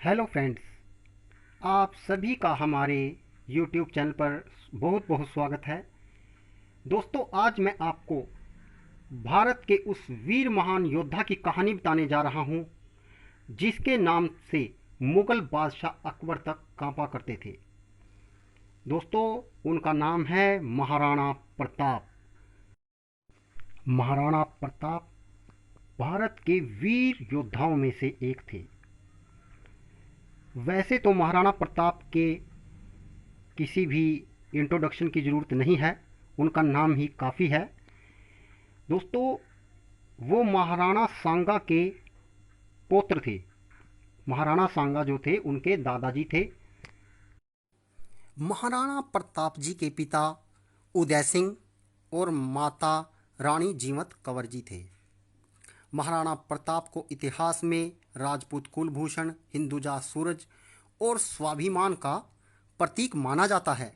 Hello friends, आप सभी का हमारे यूट्यूब चैनल पर बहुत बहुत स्वागत है। दोस्तों, आज मैं आपको भारत के उस वीर महान योद्धा की कहानी बताने जा रहा हूं, जिसके नाम से मुगल बादशाह अकबर तक कांपा करते थे। दोस्तों, उनका नाम है महाराणा प्रताप। महाराणा प्रताप भारत के वीर योद्धाओं में से एक थे। वैसे तो महाराणा प्रताप के किसी भी इंट्रोडक्शन की ज़रूरत नहीं है, उनका नाम ही काफ़ी है। दोस्तों, वो महाराणा सांगा के पौत्र थे। महाराणा सांगा जो थे उनके दादाजी थे। महाराणा प्रताप जी के पिता उदय सिंह और माता रानी जीवंत कंवर जी थे। महाराणा प्रताप को इतिहास में राजपूत कुलभूषण, हिंदुजा सूरज और स्वाभिमान का प्रतीक माना जाता है।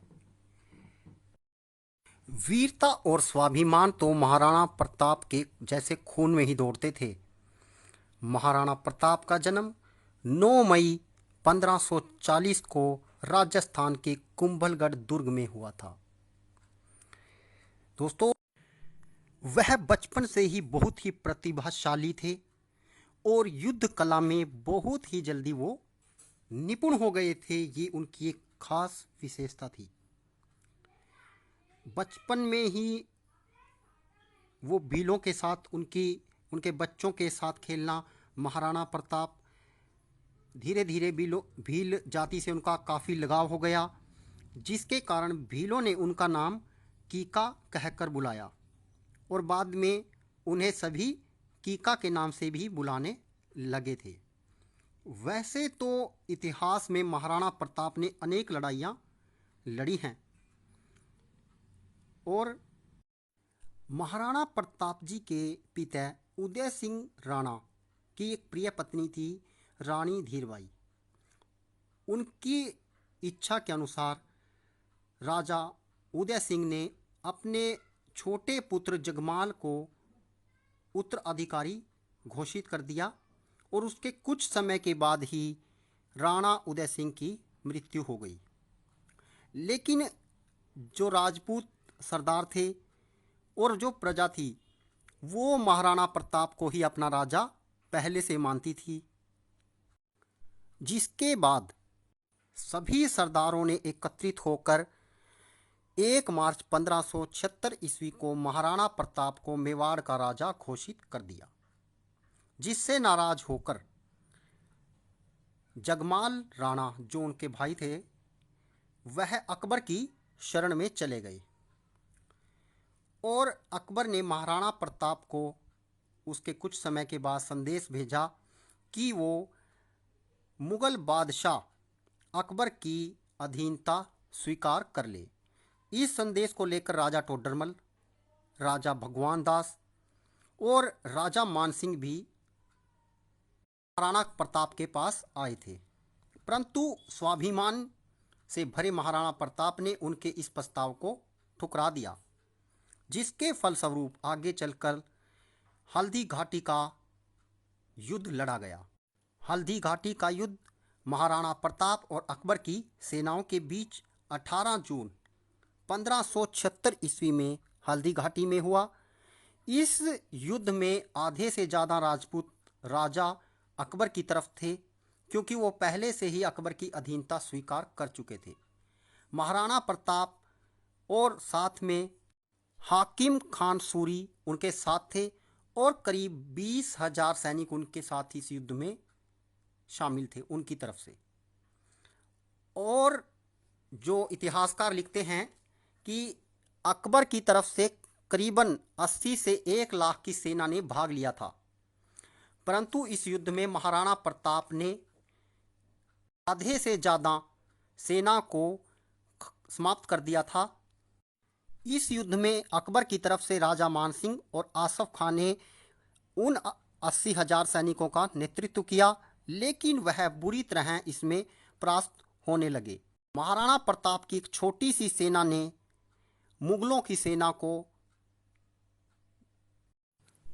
वीरता और स्वाभिमान तो महाराणा प्रताप के जैसे खून में ही दौड़ते थे। महाराणा प्रताप का जन्म 9 मई 1540 को राजस्थान के कुंभलगढ़ दुर्ग में हुआ था। दोस्तों, वह बचपन से ही बहुत ही प्रतिभाशाली थे और युद्ध कला में बहुत ही जल्दी वो निपुण हो गए थे। ये उनकी एक खास विशेषता थी। बचपन में ही वो भीलों के साथ उनके बच्चों के साथ खेलना, महाराणा प्रताप धीरे धीरे भील जाति से उनका काफ़ी लगाव हो गया, जिसके कारण भीलों ने उनका नाम कीका कहकर बुलाया और बाद में उन्हें सभी कीका के नाम से भी बुलाने लगे थे। वैसे तो इतिहास में महाराणा प्रताप ने अनेक लड़ाइयाँ लड़ी हैं और महाराणा प्रताप जी के पिता उदय सिंह राणा की एक प्रिय पत्नी थी रानी धीरबाई। उनकी इच्छा के अनुसार राजा उदय सिंह ने अपने छोटे पुत्र जगमाल को उत्तराधिकारी घोषित कर दिया और उसके कुछ समय के बाद ही राणा उदय सिंह की मृत्यु हो गई। लेकिन जो राजपूत सरदार थे और जो प्रजा थी, वो महाराणा प्रताप को ही अपना राजा पहले से मानती थी। जिसके बाद सभी सरदारों ने एकत्रित होकर 1 मार्च 1576 ईस्वी को महाराणा प्रताप को मेवाड़ का राजा घोषित कर दिया, जिससे नाराज होकर जगमाल राणा जो उनके भाई थे, वह अकबर की शरण में चले गए और अकबर ने महाराणा प्रताप को उसके कुछ समय के बाद संदेश भेजा कि वो मुगल बादशाह अकबर की अधीनता स्वीकार कर ले। इस संदेश को लेकर राजा टोडरमल, राजा भगवान दास और राजा मानसिंह भी महाराणा प्रताप के पास आए थे, परंतु स्वाभिमान से भरे महाराणा प्रताप ने उनके इस प्रस्ताव को ठुकरा दिया, जिसके फलस्वरूप आगे चलकर हल्दी घाटी का युद्ध लड़ा गया। हल्दी घाटी का युद्ध महाराणा प्रताप और अकबर की सेनाओं के बीच 18 जून 1576 ईस्वी में हल्दी घाटी में हुआ। इस युद्ध में आधे से ज़्यादा राजपूत राजा अकबर की तरफ थे, क्योंकि वो पहले से ही अकबर की अधीनता स्वीकार कर चुके थे। महाराणा प्रताप और साथ में हाकिम खान सूरी उनके साथ थे और करीब 20,000 सैनिक उनके साथ इस युद्ध में शामिल थे उनकी तरफ से। और जो इतिहासकार लिखते हैं कि अकबर की तरफ से करीबन 80 से 1 लाख की सेना ने भाग लिया था, परंतु इस युद्ध में महाराणा प्रताप ने आधे से ज़्यादा सेना को समाप्त कर दिया था। इस युद्ध में अकबर की तरफ से राजा मानसिंह और आसफ खान ने उन 80,000 सैनिकों का नेतृत्व किया, लेकिन वह बुरी तरह इसमें परास्त होने लगे। महाराणा प्रताप की एक छोटी सी सेना ने मुगलों की सेना को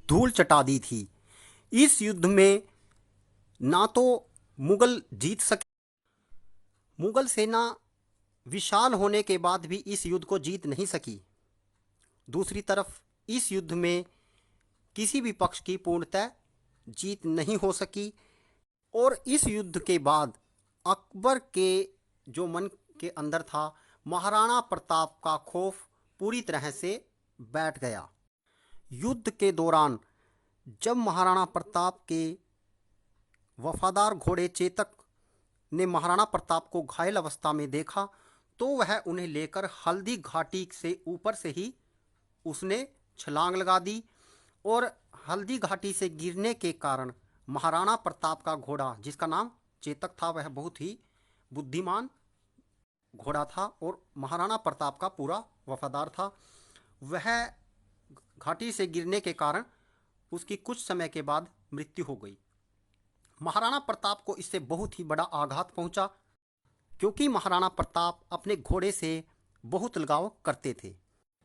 धूल चटा दी थी। इस युद्ध में ना तो मुगल जीत सके। मुगल सेना विशाल होने के बाद भी इस युद्ध को जीत नहीं सकी। दूसरी तरफ इस युद्ध में किसी भी पक्ष की पूर्णतः जीत नहीं हो सकी और इस युद्ध के बाद अकबर के जो मन के अंदर था, महाराणा प्रताप का खौफ पूरी तरह से बैठ गया। युद्ध के दौरान जब महाराणा प्रताप के वफादार घोड़े चेतक ने महाराणा प्रताप को घायल अवस्था में देखा तो वह उन्हें लेकर हल्दी घाटी से ऊपर से ही उसने छलांग लगा दी और हल्दी घाटी से गिरने के कारण महाराणा प्रताप का घोड़ा, जिसका नाम चेतक था, वह बहुत ही बुद्धिमान घोड़ा था और महाराणा प्रताप का पूरा वफादार था। वह घाटी से गिरने के कारण उसकी कुछ समय के बाद मृत्यु हो गई। महाराणा प्रताप को इससे बहुत ही बड़ा आघात पहुंचा क्योंकि महाराणा प्रताप अपने घोड़े से बहुत लगाव करते थे।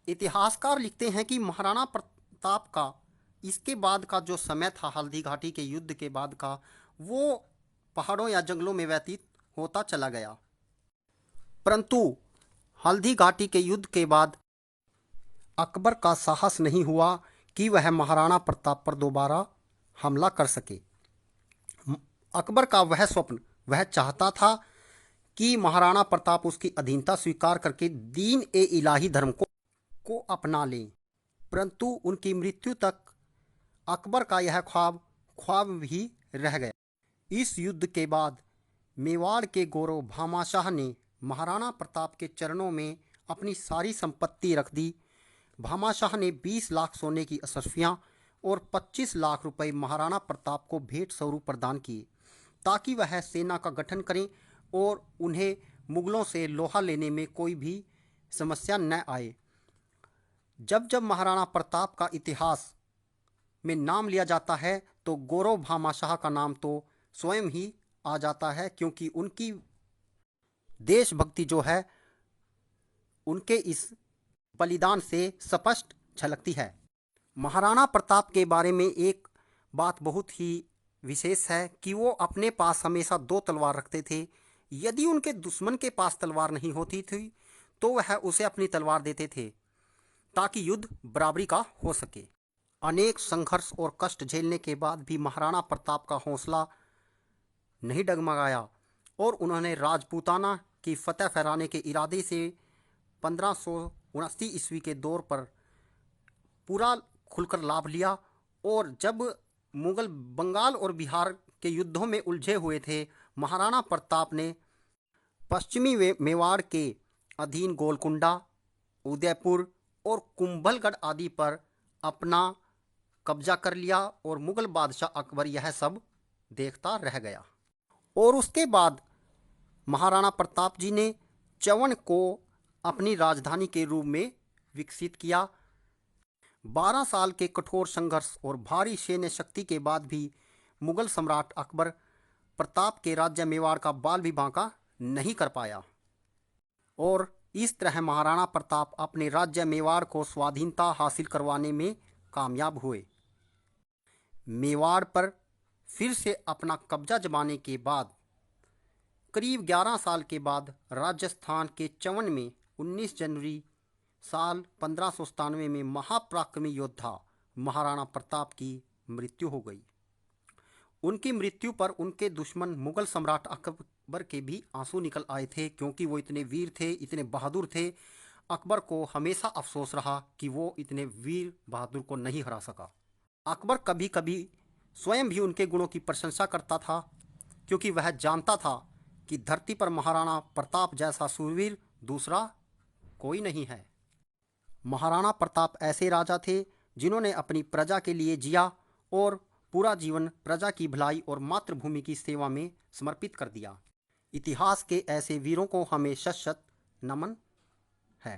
इतिहासकार लिखते हैं कि महाराणा प्रताप का इसके बाद का जो समय था, हल्दी घाटी के युद्ध के बाद का, वो पहाड़ों या जंगलों में व्यतीत होता चला गया। परंतु हल्दी घाटी के युद्ध के बाद अकबर का साहस नहीं हुआ कि वह महाराणा प्रताप पर दोबारा हमला कर सके। अकबर का वह स्वप्न, वह चाहता था कि महाराणा प्रताप उसकी अधीनता स्वीकार करके दीन ए इलाही धर्म को अपना लें। परंतु उनकी मृत्यु तक अकबर का यह ख्वाब भी रह गया। इस युद्ध के बाद मेवाड़ के गौरव भामाशाह ने महाराणा प्रताप के चरणों में अपनी सारी संपत्ति रख दी। भामाशाह ने 20 लाख सोने की अशर्फियाँ और 25 लाख रुपए महाराणा प्रताप को भेंट स्वरूप प्रदान किए ताकि वह सेना का गठन करें और उन्हें मुगलों से लोहा लेने में कोई भी समस्या न आए। जब जब महाराणा प्रताप का इतिहास में नाम लिया जाता है तो गौरव भामाशाह का नाम तो स्वयं ही आ जाता है, क्योंकि उनकी देशभक्ति जो है उनके इस बलिदान से स्पष्ट झलकती है। महाराणा प्रताप के बारे में एक बात बहुत ही विशेष है कि वो अपने पास हमेशा 2 तलवार रखते थे। यदि उनके दुश्मन के पास तलवार नहीं होती थी तो वह उसे अपनी तलवार देते थे ताकि युद्ध बराबरी का हो सके। अनेक संघर्ष और कष्ट झेलने के बाद भी महाराणा प्रताप का हौसला नहीं डगमगाया और उन्होंने राजपूताना की फतह फहराने के इरादे से 1579 ईस्वी के दौर पर पूरा खुलकर लाभ लिया। और जब मुगल बंगाल और बिहार के युद्धों में उलझे हुए थे, महाराणा प्रताप ने पश्चिमी मेवाड़ के अधीन गोलकुंडा, उदयपुर और कुंभलगढ़ आदि पर अपना कब्जा कर लिया और मुगल बादशाह अकबर यह सब देखता रह गया। और उसके बाद महाराणा प्रताप जी ने चवन को अपनी राजधानी के रूप में विकसित किया। 12 साल के कठोर संघर्ष और भारी सैन्य शक्ति के बाद भी मुगल सम्राट अकबर प्रताप के राज्य मेवाड़ का बाल भी बांका नहीं कर पाया और इस तरह महाराणा प्रताप अपने राज्य मेवाड़ को स्वाधीनता हासिल करवाने में कामयाब हुए। मेवाड़ पर फिर से अपना कब्जा जमाने के बाद करीब 11 साल के बाद राजस्थान के चवन में 19 जनवरी साल 1597 में महापराक्रमी योद्धा महाराणा प्रताप की मृत्यु हो गई। उनकी मृत्यु पर उनके दुश्मन मुगल सम्राट अकबर के भी आंसू निकल आए थे, क्योंकि वो इतने वीर थे, इतने बहादुर थे। अकबर को हमेशा अफसोस रहा कि वो इतने वीर बहादुर को नहीं हरा सका। अकबर कभी कभी स्वयं भी उनके गुणों की प्रशंसा करता था, क्योंकि वह जानता था कि धरती पर महाराणा प्रताप जैसा सूरवीर दूसरा कोई नहीं है। महाराणा प्रताप ऐसे राजा थे जिन्होंने अपनी प्रजा के लिए जिया और पूरा जीवन प्रजा की भलाई और मातृभूमि की सेवा में समर्पित कर दिया। इतिहास के ऐसे वीरों को हमें शत शत नमन है।